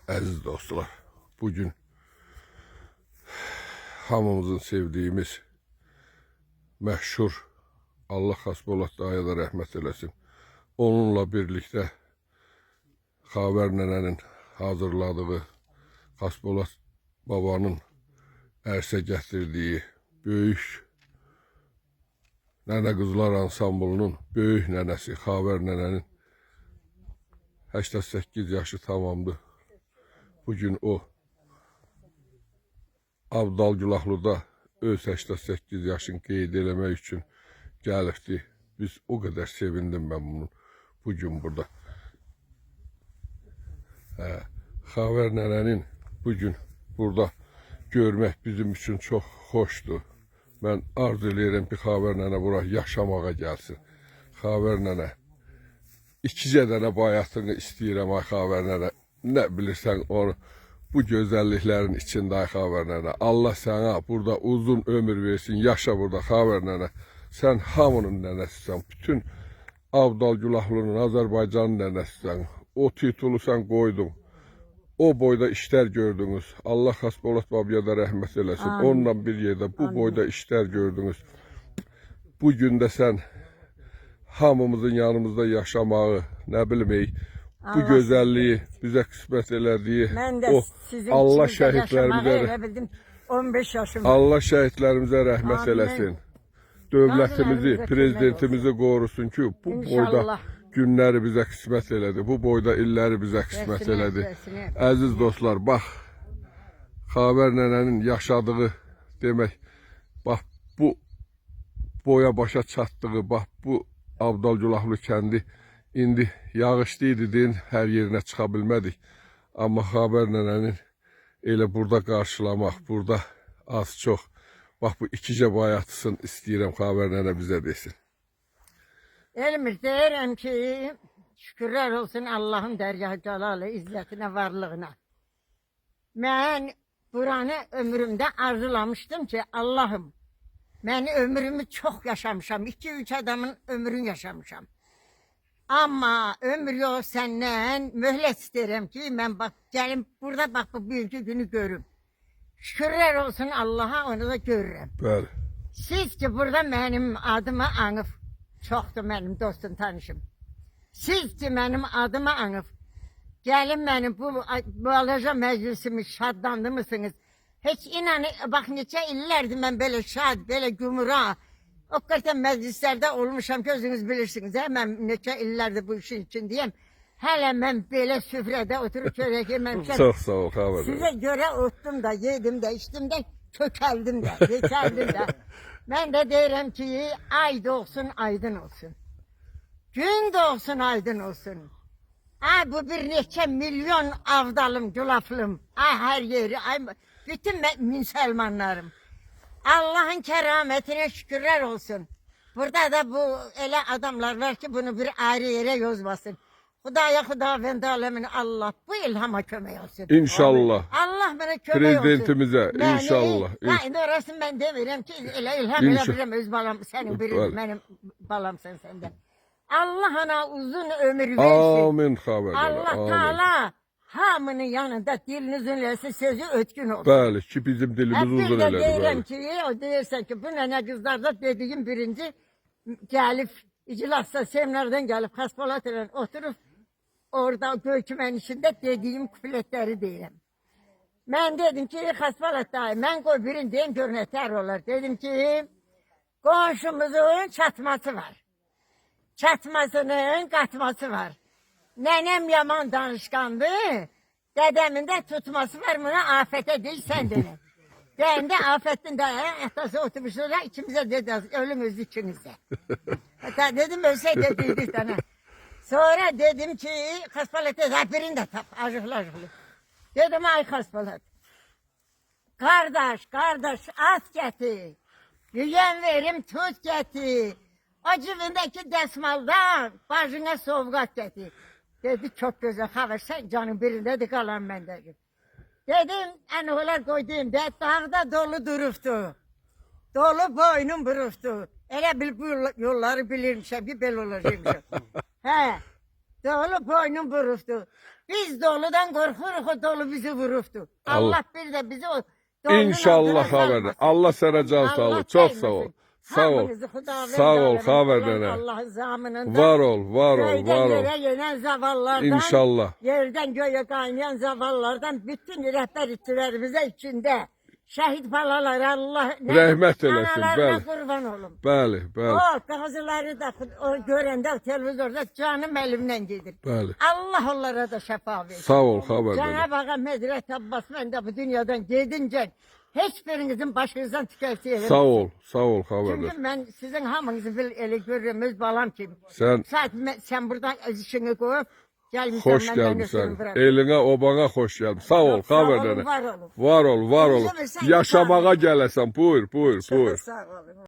Aziz dostlar, bugün hamımızın sevdiğimiz meşhur Allah Hasbolat Dağı'ya da rəhmət eləsin. Onunla birlikte Xavər nənənin hazırladığı Hasbolat babanın ərsə gətirdiyi böyük Nənə Qızlar Ansamblının böyük nənəsi Xavər nənənin 88 yaşı tamamdır. Bugün o Abdal Gülahlı'da öz 88 yaşını qeyd eləmək üçün gəlibdi. Biz o kadar sevindim ben bunun bugün burada. Xavər nənənin bugün burada görmək bizim için çok hoşdur. Ben arzu edirəm ki, Xavər nənə bura yaşamağa gəlsin. Xavər nənə, ikicə dənə bayatını istəyirəm ay Xavər nənə. Ne bilirsən onu, bu güzelliklerin içinde ay Xavər nənə. Allah sana burada uzun ömür versin, yaşa burada Xavər nənə. Sen hamının nənəsisən, bütün Abdal Gülahlı'nın, Azərbaycanın nənəsisən. O titulu sen koydun. O boyda işler gördünüz. Allah Hasbolat babaya da rəhmət eləsin. Amin. Onunla bir yerde bu Amin. Boyda işler gördünüz. Bugün de sen hamımızın yanımızda yaşamağı, ne bilmeyik, bu güzelliği bize kısmet elədiyi o Allah şəhidlərimizə 15 yaşım. Allah şəhidlərimizə rəhmət eləsin. Dövlətimizi, prezidentimizi qorusun ki, bu boyda günləri bizə qismət elədi. Bu boyda illəri bizə qismət elədi. Əziz dostlar, bax, Xavər nənənin yaşadığı demək, bax, bu boya başa çatdığı, bax, bu Abdal Gülahlı kəndi indi yağışlıydı deyin, hər yerinə çıxa bilmədik. Amma Xavər nənənin elə burada qarşılamaq, burada az çox, bax bu ikicə bayatısın istəyirəm Xavər nənə bizə desin. Elmir deyirəm ki, şükürler olsun Allah'ın dərgah cəlalı, izzətinə, varlığına. Mən buranı ömrümdə arzulamışdım ki, Allah'ım, mən ömrümü çok yaşamışam, 2-3 adamın ömrünü yaşamışam. Ama ömür yok senden, mühlet isterim ki, mən bak, gelin burada bak bu büyükü günü görüm. Şükürler olsun Allah'a, onu da görürüm. Bəli. Siz ki burada benim adımı anıp, çoxdur benim dostum, tanışım. Siz ki benim adımı anıp, gelin benim bu alaca meclisimi şadlandı mısınız? Hiç inanın, bak neçə illərdir mən belə şad, belə gümura, o kadar meclislerde olmuşam, gözünüz bilirsiniz. Mən neçə illərdir bu işin içindeyim. Hələ mən belə süfrədə oturup çörək yeməmişəm. Çok sağ ol Xavər. Size göre ottum da, yedim de, içtim de, kökəldim de, geçerdim de. Ben de deyirəm ki, ay doğsun, aydın olsun. Gün doğsun, aydın olsun. Ay bu bir neçə milyon avdalım, gülaflım. Ay her yeri, ay bütün Müslümanlarım. Allah'ın kerametine şükürler olsun. Burada da bu ele adamlar var ki bunu bir ayrı yere yozmasın. Xudavənd aləmin Allah bu ilhama kömək olsun. İnşallah. Allah bana kömək olsun. Prezidentimizə inşallah. İndi orasını ben demirəm ki, elə ilham eləmirəm öz balam, senin birin, benim balamsın senden. Allah ona uzun ömür versin. Amin Xavər. Allah Teala hamının yanında dilinizin eləsin, sözü ötkün olsun. Bəli, ki bizim dilimiz uzun elədi. elədi. Deyirəm ki, o deyirsən ki, bu nənə qızlarda dediğim birinci gəlib, iclasda, seminardan gəlib, Hasbolat ilə oturup, orada gökümen içinde dediğim küfletleri deyirəm. Ben dedim ki, Hasbolat dayı, ben koy birini deyim, görünetler olur. Dedim ki, komşumuzun çatması var. Çatmasının katması var. Nenem yaman danışkandı. Dedemin de tutması var. Buna afete değil sen dedi. Ben de afetin de ehtası oturmuşlar. İkimize dedi ölümüz ikinize. Hatta dedim ölse dediydik sana. Sonra dedim ki Hasbolat'a birini de tap. Acıklı acıklı. Dedim ay Hasbolat. Kardeş at getir. Yüyen verim tut getir. O cibindeki desmaldan bacına sovgat getir. Dedi çok güzel haber, sen canın birindedir kalan bende. Dedim enoğlar koyduğum de dağda dolu duruftu. Dolu boynum buruftu. Elə bil bu yolları bilirmişəm ki bel olacakmışım. He. Dolu boynum vuruftu. Biz doludan korkuyoruz, o dolu bizi vuruftu. Allah- Allah bir de bizi o dolunun İnşallah altına haberler. salmasın. Allah sana can Allah sağlık. Çok sağ ol. değmesin. Sağ ol. Hamınızı Xudaven Sağ ol alemi haber olan nene. Allah'ın zamanında. Var ol, var ol, Köyden var ol. yere yenen zavallardan. İnşallah. Yerden göğe kaynayan zavallardan bütün rehber ittilerimize içinde. Şehit balalara Allah Rahmet eylesin, analarına bəli. kurban olun. Bəli, bəli, O kızıları da o görende televizorda canım elimden gelir. bəli. Allah onlara da şefa versin. Sağ ol haber nene. Cenab-ı Hak Hazret Abbas ben de bu dünyadan gidince hiçbirinizin başınızdan tükersi Sağ ol, sağ ol haberler. Çünkü ben sizin hamınızı bir ele görürüm, öz balam kimi. Sen Sen burada öz işini koyup gelmişsin. hoş ben gelmişsin. ötürü bırak. Eline, obana hoş geldin. Sağ ol Sağ haber olun, nene. var olun. Var ol, var ol. Sen- Yaşamağa gelesen. Buyur, buyur, buyur. Sağ olun.